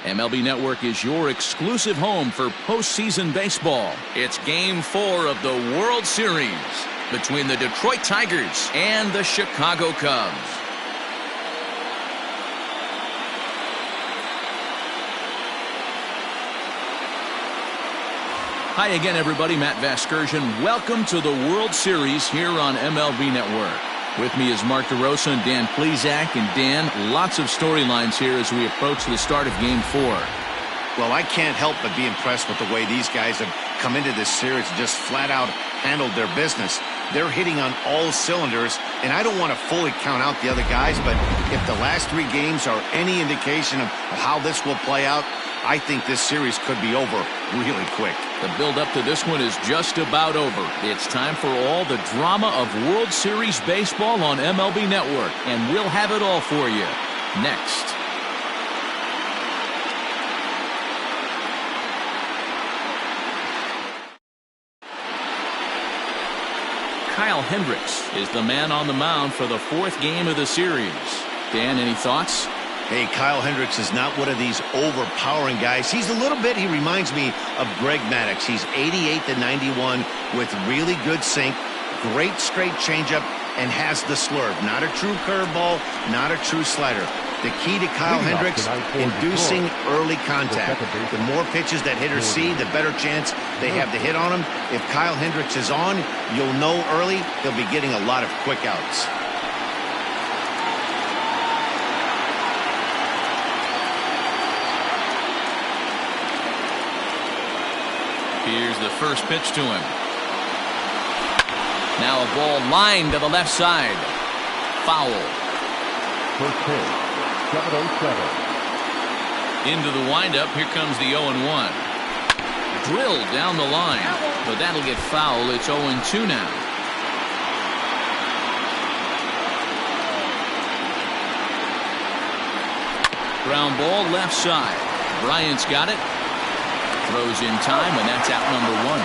MLB Network is your exclusive home for postseason baseball. It's Game 4 of the World Series between the Detroit Tigers and the Chicago Cubs. Hi again, everybody. Matt Vasgersian. Welcome to the World Series here on MLB Network. With me is Mark DeRosa and Dan Plesac. And Dan, lots of storylines here as we approach the start of Game 4. Well, I can't help but be impressed with the way these guys have come into this series and just flat out handled their business. They're hitting on all cylinders, and I don't want to fully count out the other guys, but if the last 3 games are any indication of how this will play out, I think this series could be over really quick. The build-up to this one is just about over. It's time for all the drama of World Series baseball on MLB Network, and we'll have it all for you next. Kyle Hendricks is the man on the mound for the 4th game of the series. Dan, any thoughts? Hey, Kyle Hendricks is not one of these overpowering guys. He reminds me of Greg Maddux. He's 88 to 91 with really good sink, great straight changeup, and has the slurve. Not a true curveball, not a true slider. The key to Kyle Hendricks, inducing early contact. The more pitches that hitters see, the better chance they have to hit on him. If Kyle Hendricks is on, you'll know early he'll be getting a lot of quick outs. Here's the first pitch to him. Now a ball lined to the left side. Foul. First pitch, 7-0-7. Into the windup. Here comes the 0-1. Drilled down the line, but that'll get foul. It's 0-2 now. Ground ball left side. Bryant's got it. Throws in time, and that's out number 1.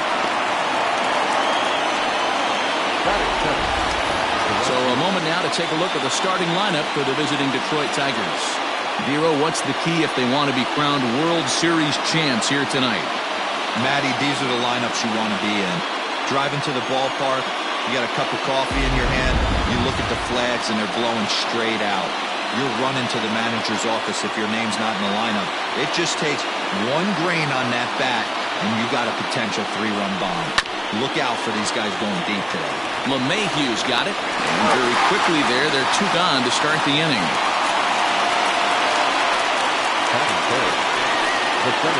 So a moment now to take a look at the starting lineup for the visiting Detroit Tigers. Vero, what's the key if they want to be crowned World Series champs here tonight? Matty, these are the lineups you want to be in. Driving to the ballpark, you got a cup of coffee in your hand, you look at the flags and they're blowing straight out. You're running to the manager's office if your name's not in the lineup. It just takes 1 grain on that bat, and you got a potential 3-run bomb. Look out for these guys going deep today. LeMahieu's got it. And very quickly there, they're 2 gone to start the inning.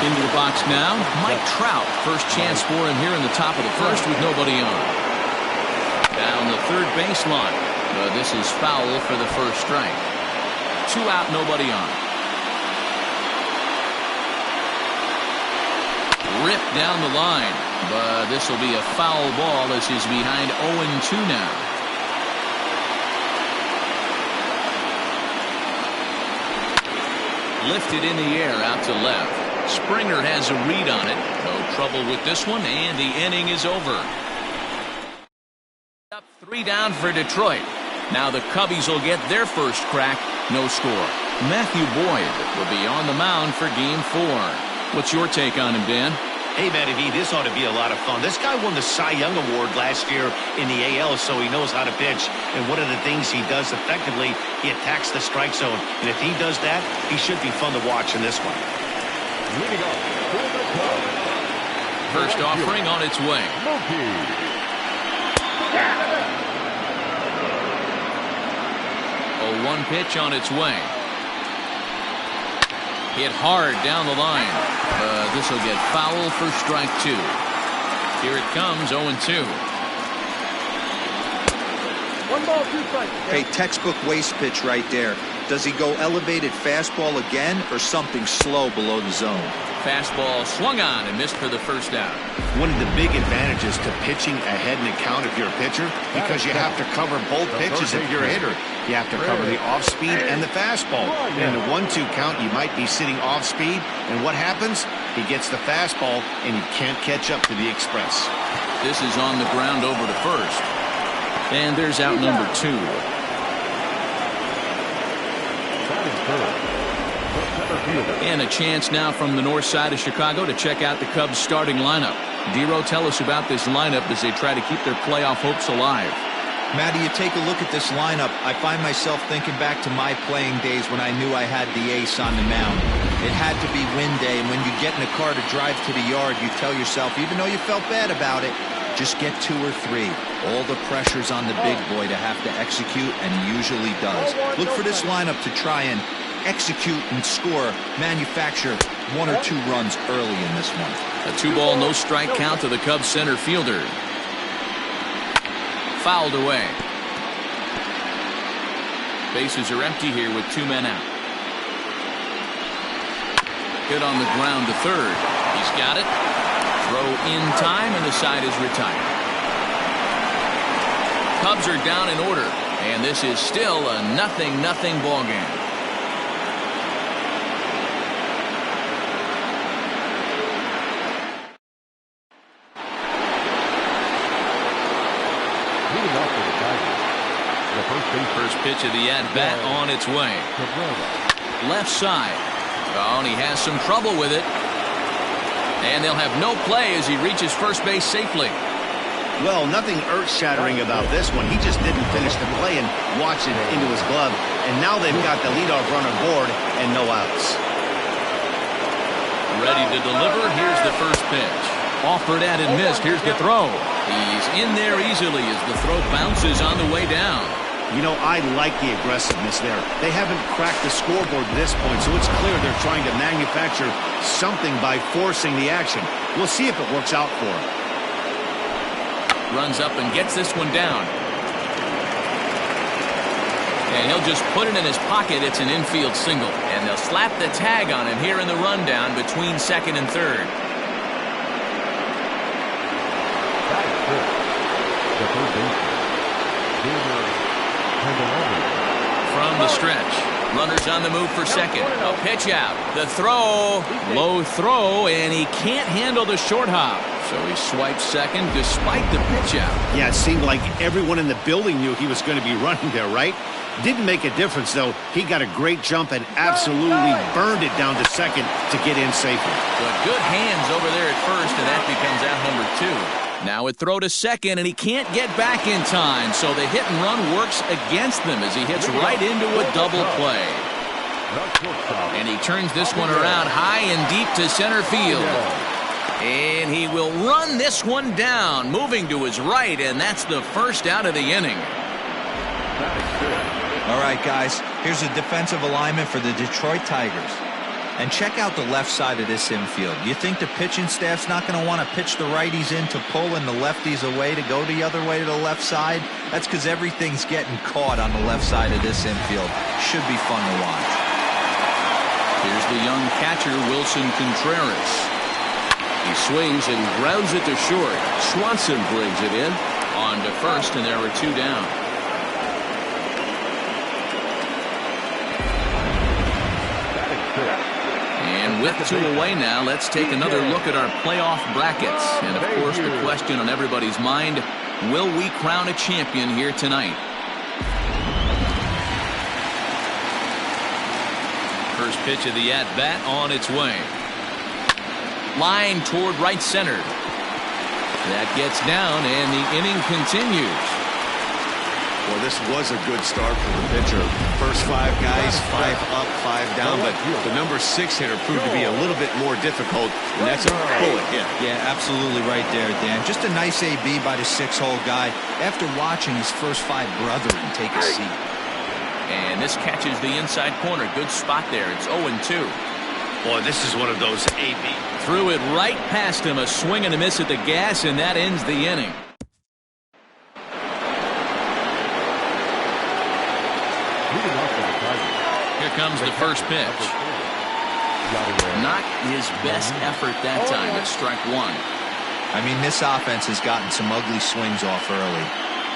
Into the box now, Mike Trout. First chance for him here in the top of the first with nobody on. Down the third baseline. But this is foul for the first strike. 2 out, nobody on. Ripped down the line, but this will be a foul ball as he's behind 0-2 now. Lifted in the air out to left. Springer has a read on it. No trouble with this one, and the inning is over. Up 3 down for Detroit. Now the Cubbies will get their first crack. No score. Matthew Boyd will be on the mound for Game 4. What's your take on him, Dan? Hey, Matty V, this ought to be a lot of fun. This guy won the Cy Young Award last year in the AL, so he knows how to pitch. And one of the things he does effectively, he attacks the strike zone. And if he does that, he should be fun to watch in this one. First offering on its way. 0-1 pitch on its way. Hit hard down the line. This will get foul for strike 2. Here it comes, 0-2. 1 ball, 2 strikes. Hey, textbook waste pitch right there. Does he go elevated fastball again or something slow below the zone? Fastball swung on and missed for the first out. One of the big advantages to pitching ahead in the count if you're a pitcher, because you have to cover both pitches if you're a hitter. You have to cover the off-speed and the fastball. In the 1-2 count, you might be sitting off-speed, and what happens? He gets the fastball, and he can't catch up to the express. This is on the ground over to first. And there's out number 2. fielder. And a chance now from the north side of Chicago to check out the Cubs starting lineup. Dero, tell us about this lineup as they try to keep their playoff hopes alive. Matty, you take a look at this lineup, I find myself thinking back to my playing days when I knew I had the ace on the mound. It had to be win day, and when you get in a car to drive to the yard, you tell yourself, even though you felt bad about it, just get 2 or 3. All the pressure's on the big boy to have to execute, and he usually does. Look for this lineup to try and execute and score, manufacture 1 or 2 runs early in this one. A 2-ball, no strike count to the Cubs center fielder. Fouled away. Bases are empty here with 2 men out. Hit on the ground to third. He's got it. Throw in time, and the side is retired. Cubs are down in order, and this is still a 0-0 ball game. First pitch of the at-bat on its way. Left side. Oh, and he has some trouble with it. And they'll have no play as he reaches first base safely. Well, nothing earth-shattering about this one. He just didn't finish the play and watch it into his glove. And now they've got the leadoff runner board and no outs. Ready to deliver. Here's the first pitch. Offered at and missed. Here's the throw. He's in there easily as the throw bounces on the way down. You know, I like the aggressiveness there. They haven't cracked the scoreboard at this point, so it's clear they're trying to manufacture something by forcing the action. We'll see if it works out for him. Runs up and gets this one down. And he'll just put it in his pocket. It's an infield single. And they'll slap the tag on him here in the rundown between second and third. From the stretch, runners on the move for second. A pitch out. The throw. Low throw, and he can't handle the short hop. So he swipes second despite the pitch out. Yeah, it seemed like everyone in the building knew he was going to be running there, right? Didn't make a difference, though. He got a great jump and absolutely burned it down to second to get in safely. But good hands over there at first, and that becomes out number 2. Now a throw to second, and he can't get back in time, so the hit and run works against them as he hits right into a double play. And he turns this one around high and deep to center field. And he will run this one down, moving to his right, and that's the first out of the inning. All right, guys, here's a defensive alignment for the Detroit Tigers. And check out the left side of this infield. You think the pitching staff's not going to want to pitch the righties in to pull and the lefties away to go the other way to the left side? That's because everything's getting caught on the left side of this infield. Should be fun to watch. Here's the young catcher, Wilson Contreras. He swings and grounds it to short. Swanson brings it in. On to first, and there are 2 down. And with 2 away now, let's take another look at our playoff brackets. And of course, the question on everybody's mind, will we crown a champion here tonight? First pitch of the at-bat on its way. Line toward right center. That gets down, and the inning continues. Well, this was a good start for the pitcher. First 5 guys, 5 up, 5 down, but the number 6 hitter proved to be a little bit more difficult, and that's a bullet hit. Yeah, absolutely right there, Dan. Just a nice AB by the 6-hole guy after watching his first 5 brethren take a seat. And this catches the inside corner. Good spot there. It's 0-2. Boy, this is one of those AB. Threw it right past him. A swing and a miss at the gas, and that ends the inning. Here comes the first pitch. Not his best effort that time at strike 1. I mean, this offense has gotten some ugly swings off early.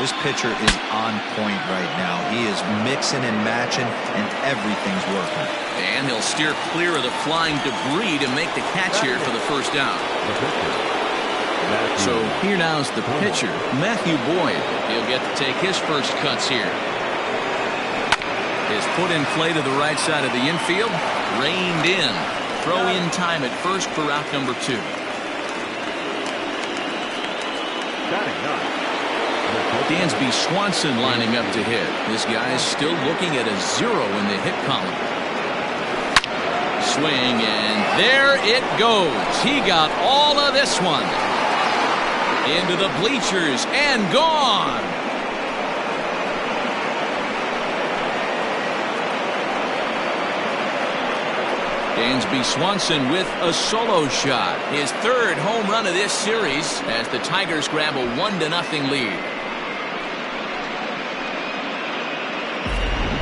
This pitcher is on point right now. He is mixing and matching, and everything's working. And he'll steer clear of the flying debris to make the catch here for the first out. So here now's the pitcher, Matthew Boyd. He'll get to take his first cuts here. is put in play to the right side of the infield. Reined in. Throw in time at first for route number 2. Dansby Swanson lining up to hit. This guy's still looking at a 0 in the hit column. Swing, and there it goes. He got all of this one. Into the bleachers and gone. Dansby Swanson with a solo shot. His 3rd home run of this series as the Tigers grab a 1-0 lead.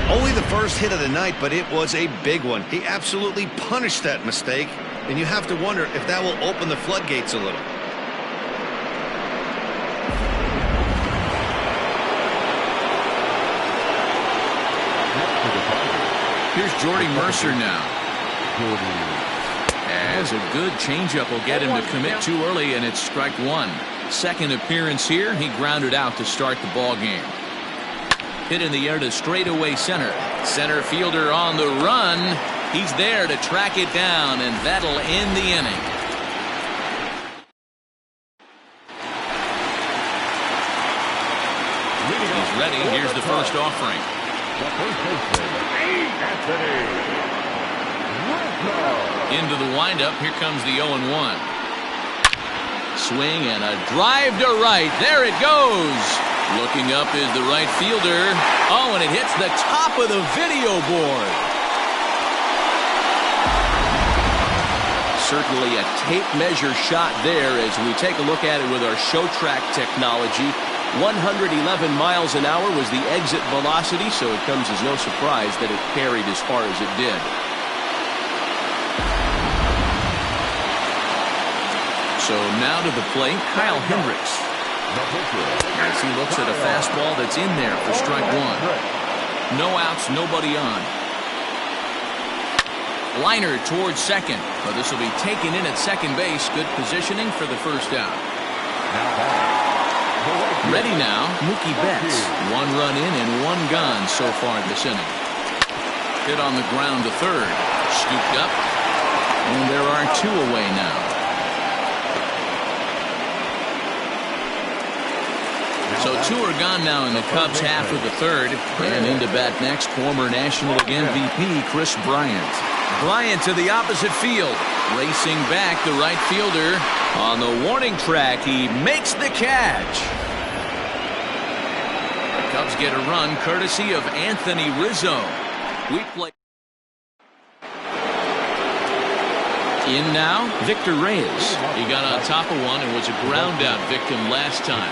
Only the first hit of the night, but it was a big one. He absolutely punished that mistake, and you have to wonder if that will open the floodgates a little. Here's Jordy Mercer now. As a good changeup will get him to commit too early, and it's strike 1. Second appearance here. He grounded out to start the ball game. Hit in the air to straightaway center. Center fielder on the run. He's there to track it down, and that'll end the inning. He's ready. Here's the first offering. Into the windup. Here comes the 0-1. Swing and a drive to right. There it goes. Looking up is the right fielder. Oh, and it hits the top of the video board. Certainly a tape measure shot there as we take a look at it with our show track technology. 111 miles an hour was the exit velocity, so it comes as no surprise that it carried as far as it did. So now to the plate, Kyle Hendricks. As he looks at a fastball that's in there for strike 1. No outs, nobody on. Liner towards second. But this will be taken in at second base. Good positioning for the first out. Ready now, Mookie Betts. 1 run in and 1 gone so far this inning. Hit on the ground to third. Scooped up. And there are 2 away now. So 2 are gone now in the Cubs half of the 3rd. And into bat next, former National League MVP Kris Bryant. Bryant to the opposite field. Racing back, the right fielder. On the warning track, he makes the catch. The Cubs get a run courtesy of Anthony Rizzo. We play. In now, Victor Reyes. He got on top of one and was a ground out victim last time.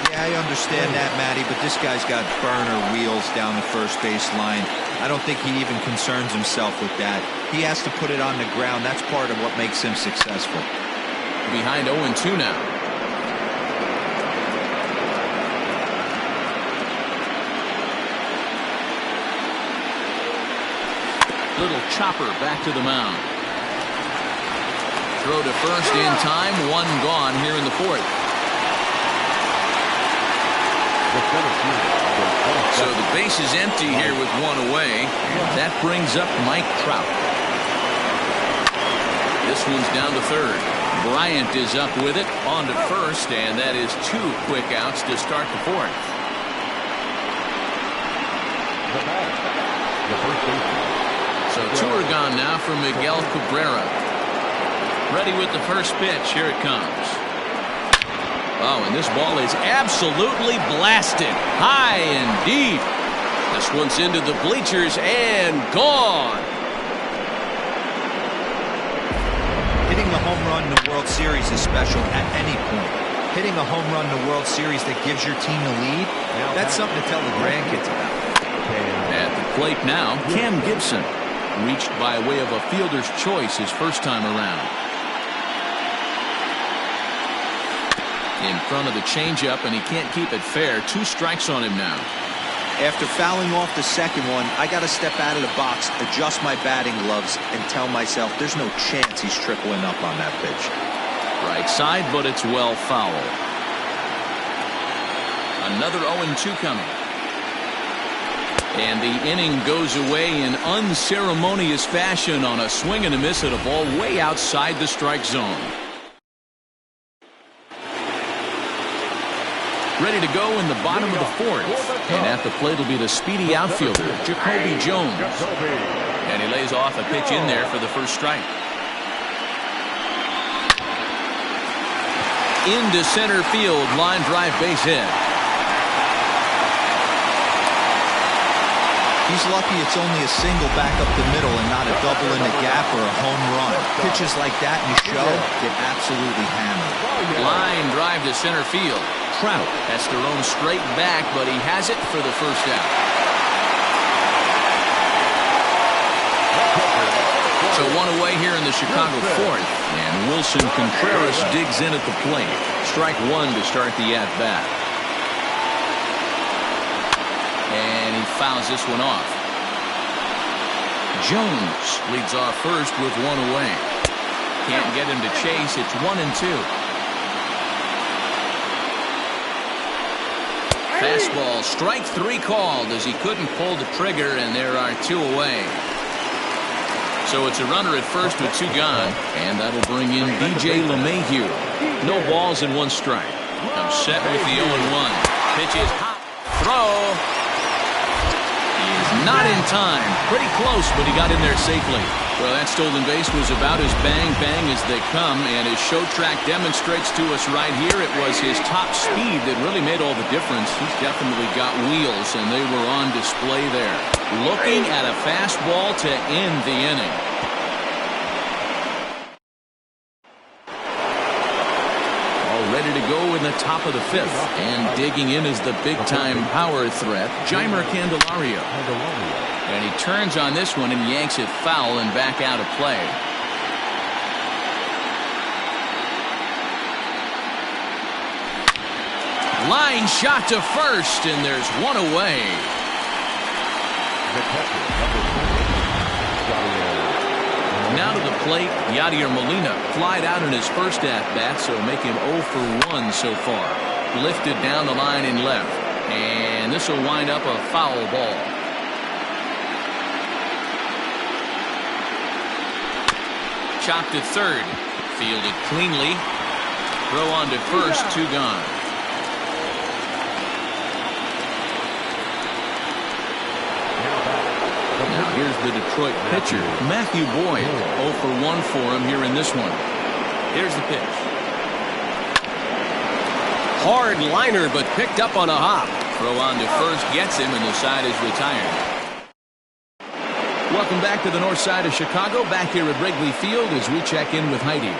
Yeah, I understand that, Matty, but this guy's got burner wheels down the first base line. I don't think he even concerns himself with that. He has to put it on the ground. That's part of what makes him successful. Behind 0-2 now. Little chopper back to the mound. Throw to first in time. 1 gone here in the 4th. So the base is empty here with 1 away. And that brings up Mike Trout. This one's down to third. Bryant is up with it on to first, and that is 2 quick outs to start the 4th. So 2 are gone now for Miguel Cabrera. Ready with the first pitch. Here it comes. Oh, and this ball is absolutely blasted. High and deep. This one's into the bleachers and gone. Hitting a home run in the World Series is special at any point. Hitting a home run in the World Series that gives your team a lead, that's something to tell the grandkids about. At the plate now, Cam Gibson. Reached by way of a fielder's choice his first time around. In front of the changeup, and he can't keep it fair. 2 strikes on him now. After fouling off the second one, I got to step out of the box, adjust my batting gloves, and tell myself there's no chance he's tripling up on that pitch. Right side, but it's well foul. Another 0-2 coming. And the inning goes away in unceremonious fashion on a swing and a miss at a ball way outside the strike zone. Ready to go in the bottom of the fourth. And at the plate will be the speedy outfielder, Jacoby Jones. And he lays off a pitch in there for the first strike. Into center field, line drive, base hit. He's lucky it's only a single back up the middle and not a double in the gap or a home run. Pitches like that in the show get absolutely hammered. Line drive to center field. Trout has to roam straight back, but he has it for the first out. So one away here in the Chicago fourth, and Wilson Contreras digs in at the plate. Strike one to start the at-bat. And he fouls this one off. Jones leads off first with one away. Can't get him to chase. It's 1-2. Fastball, strike three called as he couldn't pull the trigger, and there are two away. So it's a runner at first with two gone, and that'll bring in DJ LeMahieu. No balls and one strike. I'm set with the 0-1. Pitch is hot. Throw. He's not in time. Pretty close, but he got in there safely. Well, that stolen base was about as bang-bang as they come, and his show track demonstrates to us right here it was his top speed that really made all the difference. He's definitely got wheels, and they were on display there. Looking at a fastball to end the inning. All ready to go in the top of the fifth, and digging in is the big-time power threat, Jeimer Candelario. And he turns on this one and yanks it foul and back out of play. Line shot to first, and there's one away. Now to the plate, Yadier Molina flied out in his first at-bat, so make him 0 for 1 so far. Lifted down the line in left, and this will wind up a foul ball. Chopped at third, fielded cleanly. Throw on to first, two gone. Now here's the Detroit pitcher, Matthew Boyd. 0 for 1 for him here in this one. Here's the pitch. Hard liner, but picked up on a hop. Throw on to first, gets him, and the side is retired. Welcome back to the north side of Chicago, back here at Wrigley Field as we check in with Heidi.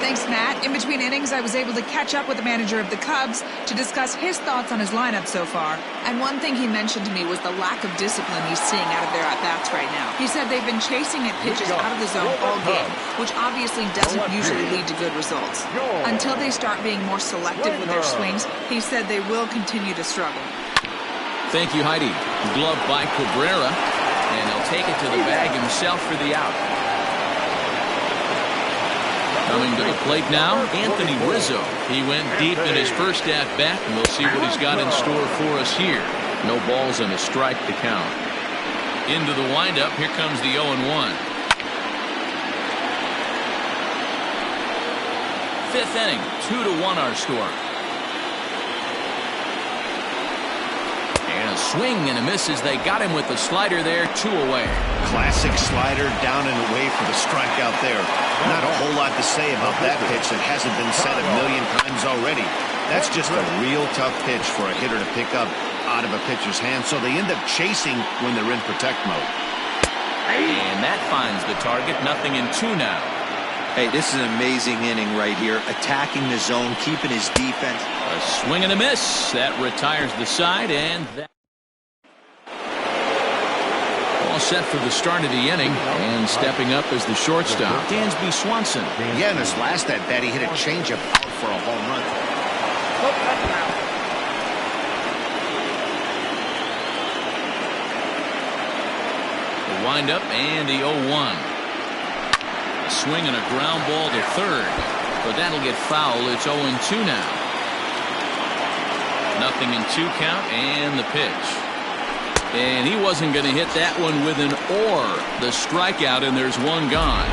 Thanks, Matt. In between innings, I was able to catch up with the manager of the Cubs to discuss his thoughts on his lineup so far. And one thing he mentioned to me was the lack of discipline he's seeing out of their at-bats right now. He said they've been chasing at pitches out of the zone all game, which obviously doesn't usually lead to good results. Until they start being more selective with their swings, he said they will continue to struggle. Thank you, Heidi. Glove by Cabrera. And he'll take it to the bag himself for the out. Coming to the plate now, Anthony Rizzo. He went deep in his first at-bat, and we'll see what he's got in store for us here. No balls and a strike to count. Into the windup, here comes the 0-1. Fifth inning, 2-1 our score. Swing and a miss as they got him with the slider there, two away. Classic slider down and away for the strikeout there. Not a whole lot to say about that pitch that hasn't been said a million times already. That's just a real tough pitch for a hitter to pick up out of a pitcher's hand, so they end up chasing when they're in protect mode. And that finds the target, 0-2 now. Hey, this is an amazing inning right here. Attacking the zone, keeping his defense. A swing and a miss. That retires the side, and that all set for the start of the inning, and stepping up as the shortstop, Dansby Swanson. Yeah, in his last at-bat, he hit a changeup out for a home run. The windup and the 0-1. A swing and a ground ball to third, but that'll get foul. It's 0-2 now. 0-2 count, and the pitch. And he wasn't going to hit that one with an or. The strikeout, and there's one gone.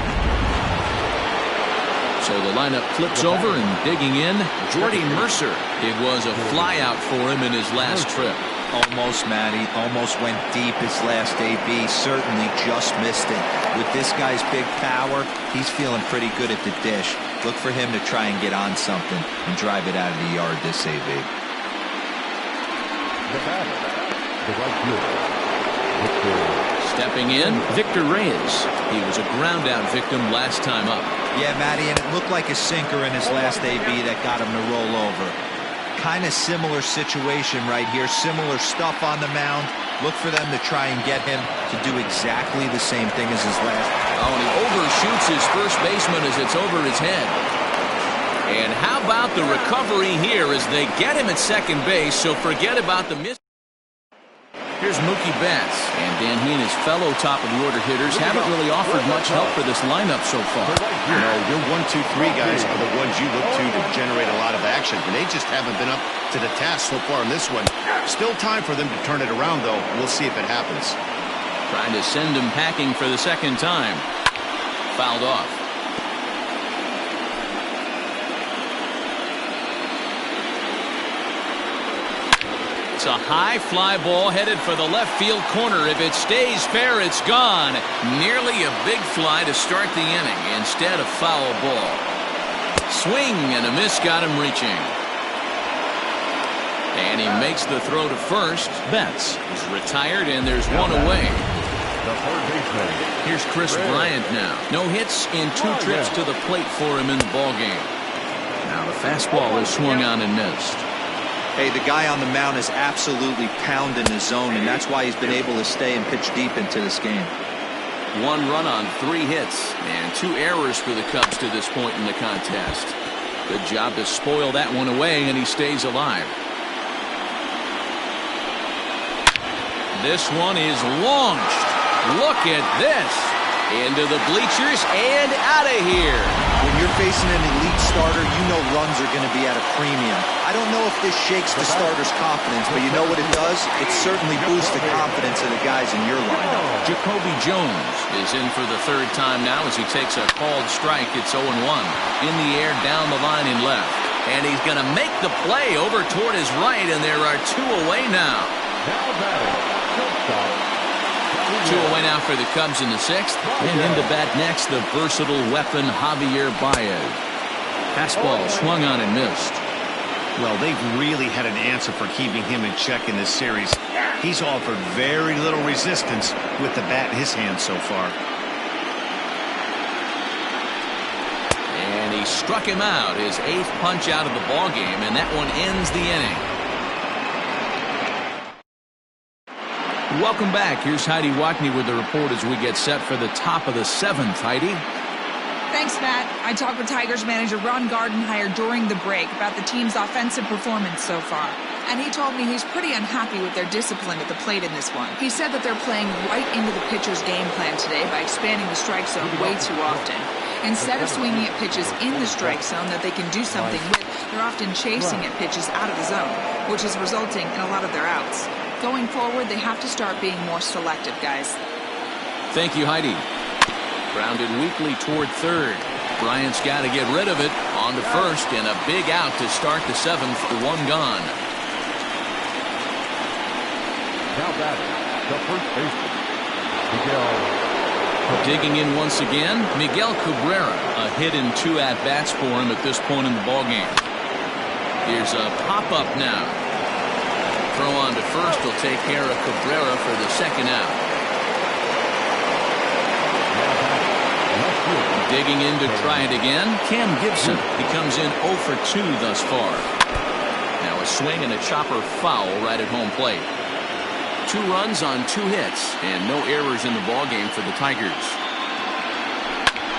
So the lineup flips over, and digging in, Jordy Mercer. It was a flyout for him in his last trip. Almost, Matty. Almost went deep his last AB. Certainly just missed it. With this guy's big power, he's feeling pretty good at the dish. Look for him to try and get on something and drive it out of the yard this AB. The batter, the right fielder, Victor. Stepping in, Victor Reyes. He was a ground-out victim last time up. Yeah, Matty, and it looked like a sinker in his last AB that got him to roll over. Kind of similar situation right here. Similar stuff on the mound. Look for them to try and get him to do exactly the same thing as his last. Oh, and he overshoots his first baseman as it's over his head. And how about the recovery here as they get him at second base, so forget about the miss. Here's Mookie Betts, and Dan he and his fellow top-of-the-order hitters haven't really offered much help for this lineup so far. You know, your 1, 2, 3 guys are the ones you look to generate a lot of action, and they just haven't been up to the task so far in this one. Still time for them to turn it around, though. We'll see if it happens. Trying to send him packing for the second time. Fouled off. It's a high fly ball headed for the left field corner. If it stays fair, it's gone. Nearly a big fly to start the inning. Instead, a foul ball. Swing and a miss got him reaching. And he makes the throw to first. Betts is retired, and there's one away. The third baseman. Here's Chris Bryant now. No hits in 2 trips to the plate for him in the ballgame. Now the fastball is swung on and missed. Hey, the guy on the mound is absolutely pounding the zone, and that's why he's been able to stay and pitch deep into this game. 1 run on 3 hits and 2 errors for the Cubs to this point in the contest. Good job to spoil that one away, and he stays alive. This one is launched. Look at this. Into the bleachers and out of here. When you're facing an elite starter, you know runs are going to be at a premium. I don't know if this shakes the starter's confidence, but you know what it does? It certainly boosts the confidence of the guys in your lineup. Jacoby Jones is in for the 3rd time now as he takes a called strike. It's 0-1. In the air, down the line in left. And he's going to make the play over toward his right, and there are 2 away now. Now batting, shortstop. 2 away now for the Cubs in the 6th. And into bat next, the versatile weapon Javier Baez. Fastball swung on and missed. Well, they've really had an answer for keeping him in check in this series. He's offered very little resistance with the bat in his hand so far. And he struck him out, his 8th punch out of the ballgame, and that one ends the inning. Welcome back. Here's Heidi Watney with the report as we get set for the top of the 7th. Heidi? Thanks, Matt. I talked with Tigers manager Ron Gardenhire during the break about the team's offensive performance so far. And he told me he's pretty unhappy with their discipline at the plate in this one. He said that they're playing right into the pitcher's game plan today by expanding the strike zone way too often. Instead of swinging at pitches in the strike zone that they can do something with, they're often chasing at pitches out of the zone, which is resulting in a lot of their outs. Going forward, they have to start being more selective, guys. Thank you, Heidi. Grounded weakly toward 3rd. Bryant's got to get rid of it. On to 1st, and a big out to start the 7th. The 1 gone. Now batting, the first baseman, Miguel. Digging in once again, Miguel Cabrera. A hit and 2 at-bats for him at this point in the ballgame. Here's a pop-up now. Throw on to 1st will take care of Cabrera for the 2nd out. Digging in to try it again, Cam Gibson. He comes in 0 for 2 thus far. Now a swing and a chopper foul right at home plate. 2 runs on 2 hits and no errors in the ballgame for the Tigers.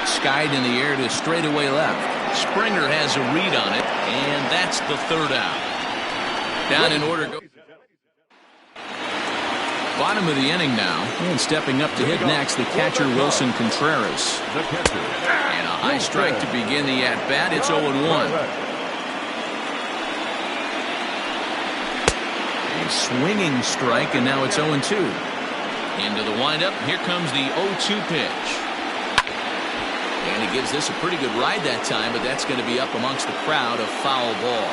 Skied in the air to straightaway left. Springer has a read on it, and that's the 3rd out. Down in order goes. Bottom of the inning now, and stepping up to hit next, the catcher Wilson Contreras. And a high strike to begin the at-bat. It's 0-1. A swinging strike, and now it's 0-2. Into the windup. Here comes the 0-2 pitch. And he gives this a pretty good ride that time, but that's going to be up amongst the crowd. A foul ball.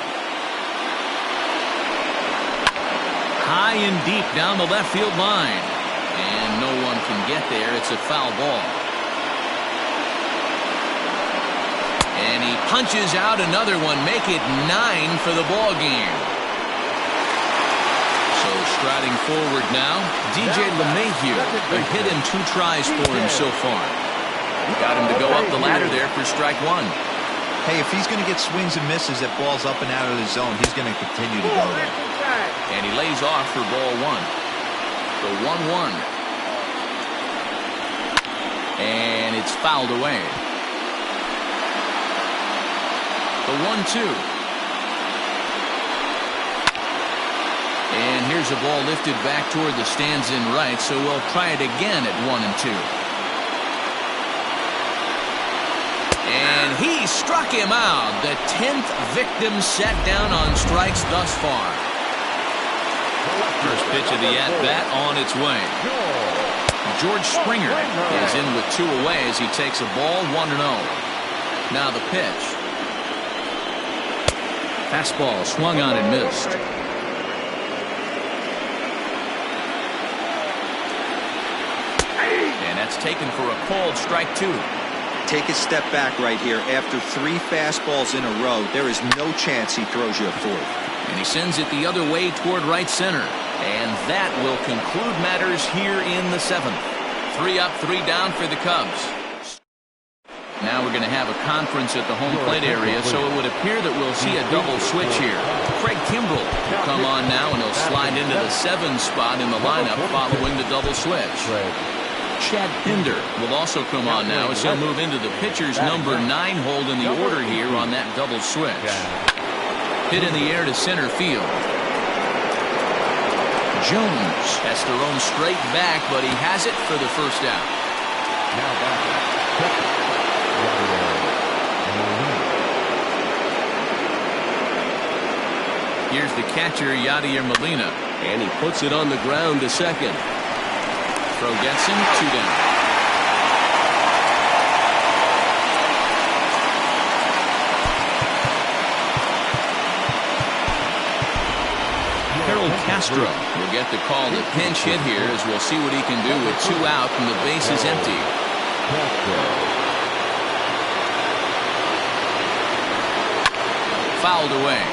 High and deep down the left field line. And no one can get there. It's a foul ball. And he punches out another one. Make it 9 for the ball game. So striding forward now, DJ LeMahieu. A hit in 2 tries for him so far. Got him to go up the ladder there for strike 1. Hey, if he's going to get swings and misses at balls up and out of the zone, he's going to continue to go there. And he lays off for ball 1. The 1-1. And it's fouled away. The 1-2. And here's a ball lifted back toward the stands in right, so we'll try it again at 1-2. And he struck him out. The 10th victim set down on strikes thus far. First pitch of the at-bat on its way. George Springer is in with 2 away as he takes a ball 1-0. Now the pitch. Fastball swung on and missed. And that's taken for a called strike 2. Take a step back right here. After 3 fastballs in a row, there is no chance he throws you a 4th. And he sends it the other way toward right center. And that will conclude matters here in the 7th. 3 up, 3 down for the Cubs. Now we're going to have a conference at the home plate area, so it would appear that we'll see a double switch here. Craig Kimbrel will come on now, and he'll slide into the 7 spot in the lineup following the double switch. Chad Pinder will also come on now as he'll move into the pitcher's number 9 hold in the order here on that double switch. Hit in the air to center field. Jones has to roam straight back, but he has it for the first out. Here's the catcher, Yadier Molina, and he puts it on the ground to second. Throw gets him, 2 down. Harold Castro will get the call to pinch hit here as we'll see what he can do with 2 out and the base is empty. Fouled away.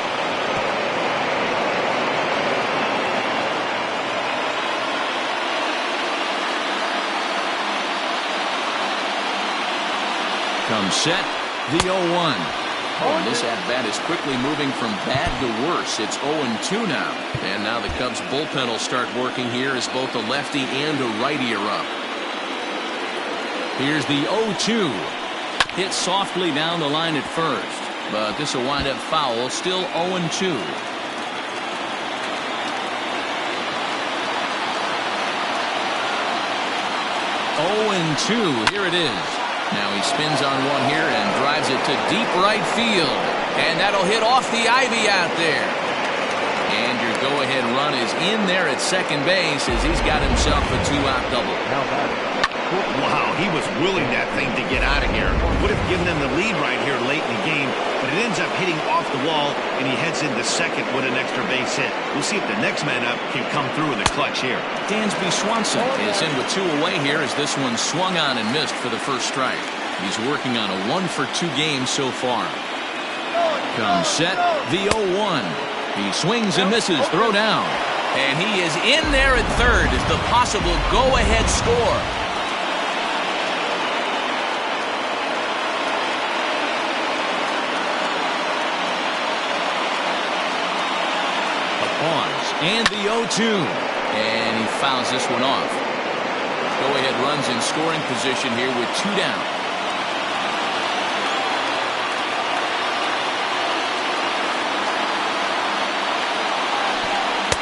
Comes set, the 0-1. And this at-bat is quickly moving from bad to worse. It's 0-2 now. And now the Cubs bullpen will start working here as both a lefty and a righty are up. Here's the 0-2. Hit softly down the line at first. But this will wind up foul, still 0-2. 0-2, here it is. Now he spins on one here and drives it to deep right field. And that'll hit off the ivy out there. And your go-ahead run is in there at second base as he's got himself a 2-out double. Wow, he was willing that thing to get out of here. Would have given them the lead right here late in the game, but it ends up hitting off the wall, and he heads into second with an extra base hit. We'll see if the next man up can come through in the clutch here. Dansby Swanson is in with 2 away here as this one swung on and missed for the first strike. He's working on a 1-for-2 game so far. Comes set, the 0-1. He swings and misses, throw down. And he is in there at third as the possible go-ahead score. And the 0-2. And he fouls this one off. Go-ahead runs in scoring position here with 2 down.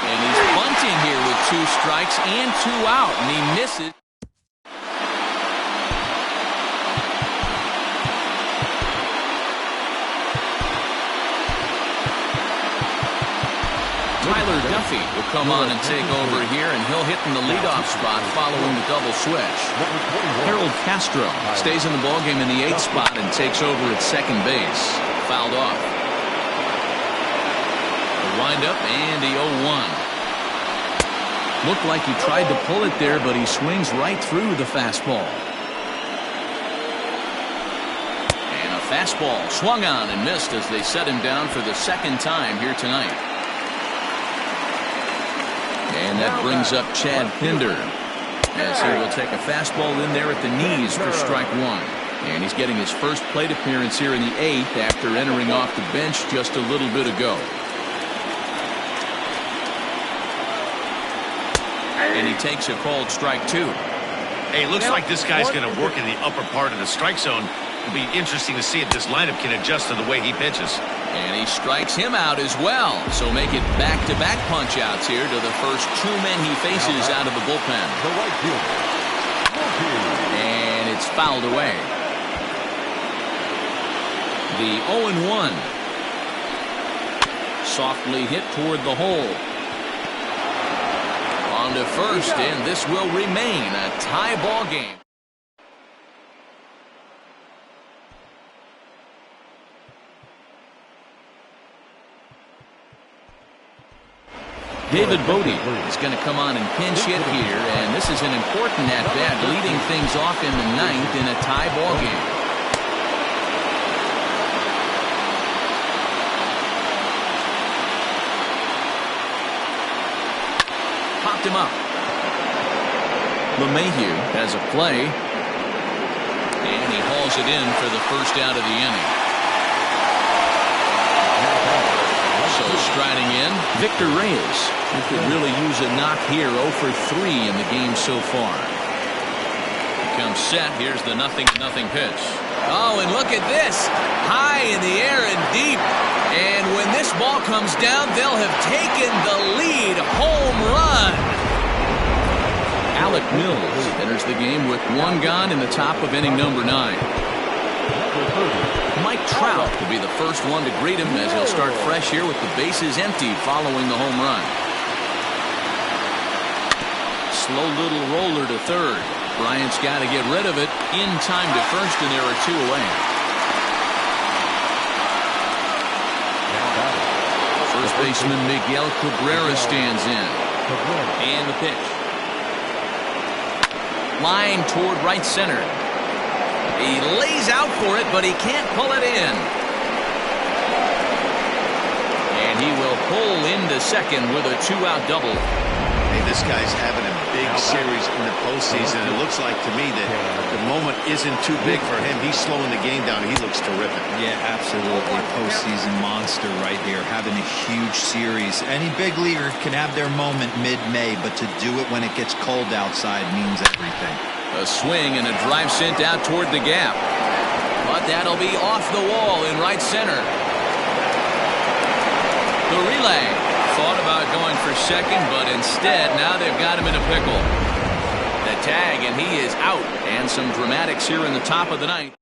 And he's bunting here with 2 strikes and 2 out. And he misses. Tyler Duffy will come on and take over here, and he'll hit in the leadoff spot following the double switch. Harold Castro stays in the ballgame in the 8th spot and takes over at second base. Fouled off. The windup and the 0-1. Looked like he tried to pull it there, but he swings right through the fastball. And a fastball swung on and missed as they set him down for the second time here tonight. And that brings up Chad Pinder, as he will take a fastball in there at the knees for strike one. And he's getting his first plate appearance here in the 8th after entering off the bench just a little bit ago. And he takes a called strike two. Hey, it looks like this guy's going to work in the upper part of the strike zone. It'll be interesting to see if this lineup can adjust to the way he pitches. And he strikes him out as well. So make it back-to-back punch-outs here to the first 2 men he faces out of the bullpen. The right fielder. And it's fouled away. The 0-1. Softly hit toward the hole. On to first, and this will remain a tie ball game. David Bodie is going to come on and pinch hit here, and this is an important at-bat, leading things off in the 9th in a tie ball game. Popped him up. LeMahieu has a play, and he hauls it in for the first out of the inning. So striding in, Victor Reyes, who could really use a knock here. 0 for 3 in the game so far. He comes set. Here's the 0-0 pitch. Oh, and look at this. High in the air and deep. And when this ball comes down, they'll have taken the lead. Home run. Alec Mills enters the game with 1 gone in the top of inning number 9. Mike Trout will be the first one to greet him as he'll start fresh here with the bases empty following the home run. Slow little roller to third. Bryant's got to get rid of it in time to first, and there are 2 away. First baseman Miguel Cabrera stands in. And the pitch. Line toward right center. He lays out for it, but he can't pull it in. And he will pull into second with a 2-out double. Hey, this guy's having a big series in the postseason. It looks like to me that the moment isn't too big for him. He's slowing the game down. He looks terrific. Yeah, absolutely. Postseason monster right here, having a huge series. Any big leaguer can have their moment mid-May, but to do it when it gets cold outside means everything. A swing and a drive sent out toward the gap. But that'll be off the wall in right center. The relay. Thought about going for second, but instead now they've got him in a pickle. The tag, and he is out. And some dramatics here in the top of the 9th.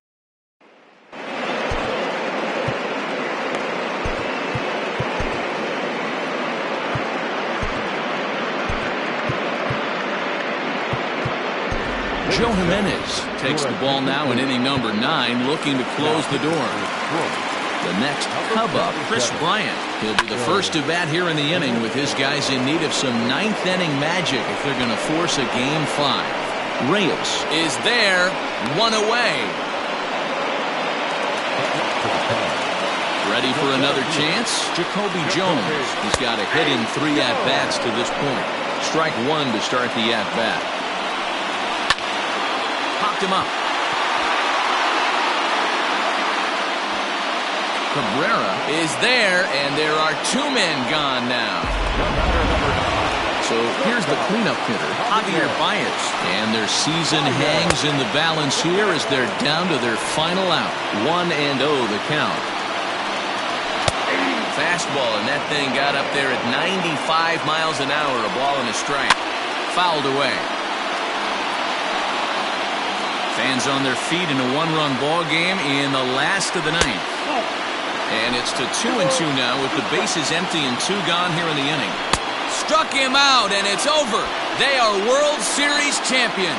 Joe Jimenez takes the ball now in inning number 9, looking to close the door. The next Cub up, Chris Bryant. He'll be the first to bat here in the inning with his guys in need of some 9th inning magic if they're going to force a game 5. Reyes is there, 1 away. Ready for another chance? Jacoby Jones. He's got a hit in 3 at-bats to this point. Strike 1 to start the at-bat. Popped him up. Cabrera is there, and there are 2 men gone now. So here's the cleanup hitter, Javier Baez. And their season hangs in the balance here as they're down to their final out. 1-0 the count. Fastball, and that thing got up there at 95 miles an hour, a ball and a strike. Fouled away. Fans on their feet in a 1-run ball game in the last of the 9th. And it's to 2-2 now with the bases empty and 2 gone here in the inning. Struck him out, and it's over. They are World Series champions.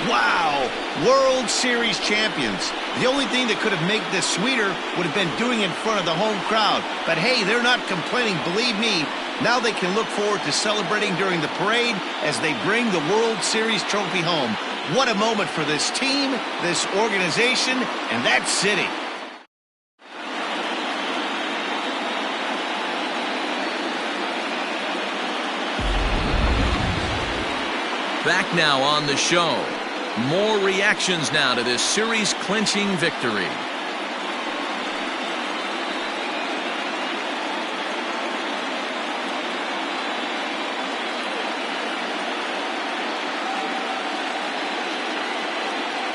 Wow! World Series champions. The only thing that could have made this sweeter would have been doing it in front of the home crowd. But hey, they're not complaining, believe me. Now they can look forward to celebrating during the parade as they bring the World Series trophy home. What a moment for this team, this organization, and that city. Back now on the show. More reactions now to this series-clinching victory.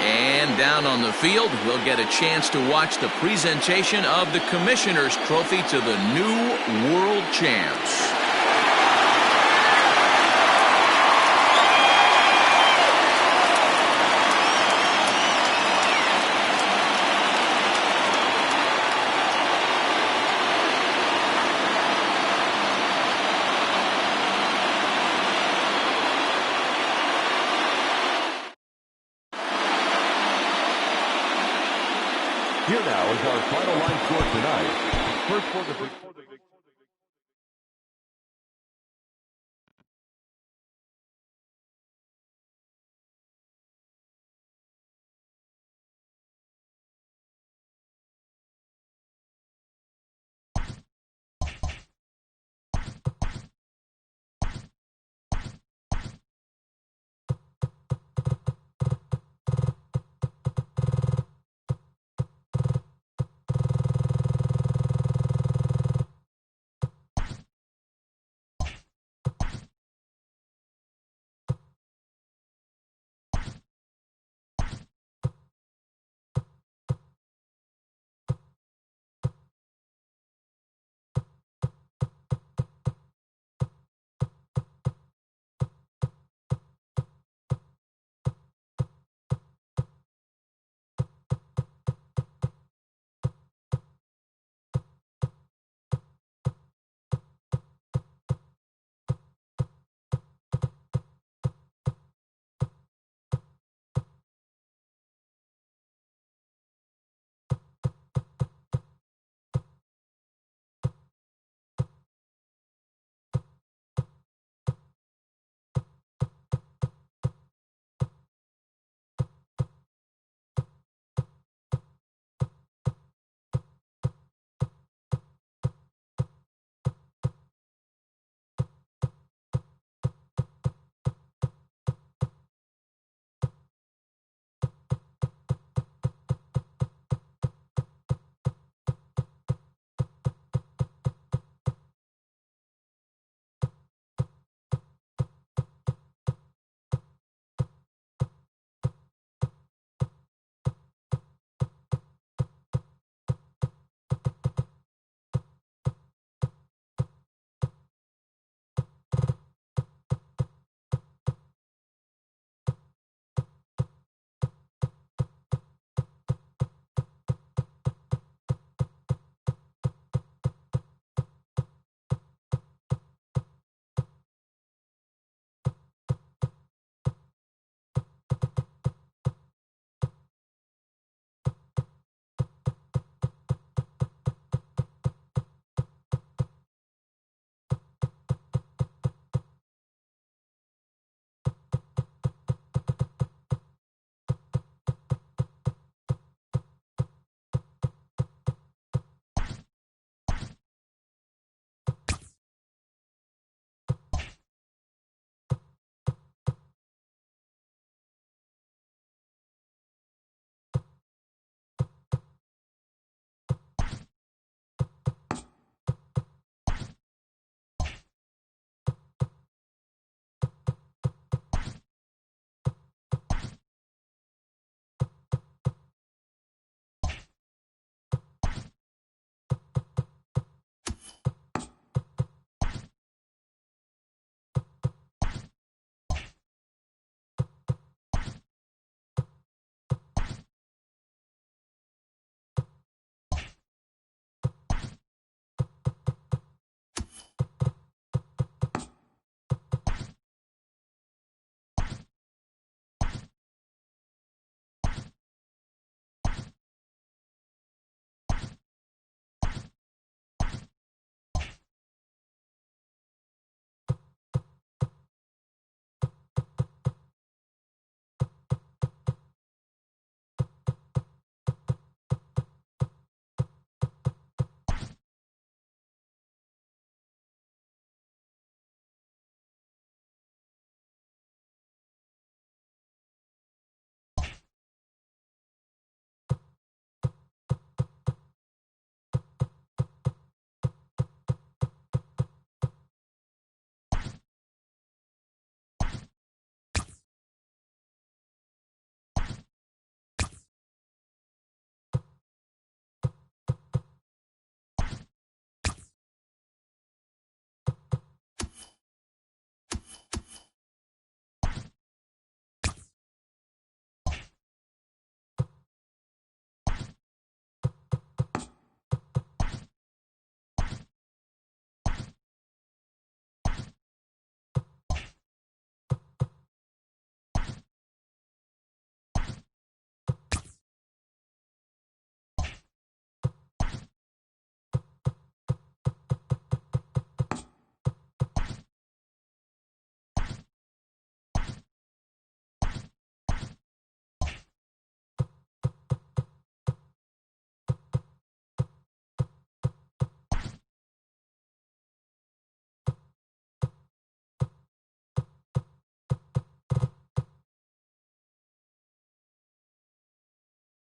And down on the field, we'll get a chance to watch the presentation of the Commissioner's Trophy to the new World Champs. Here now is our final line score tonight. First for the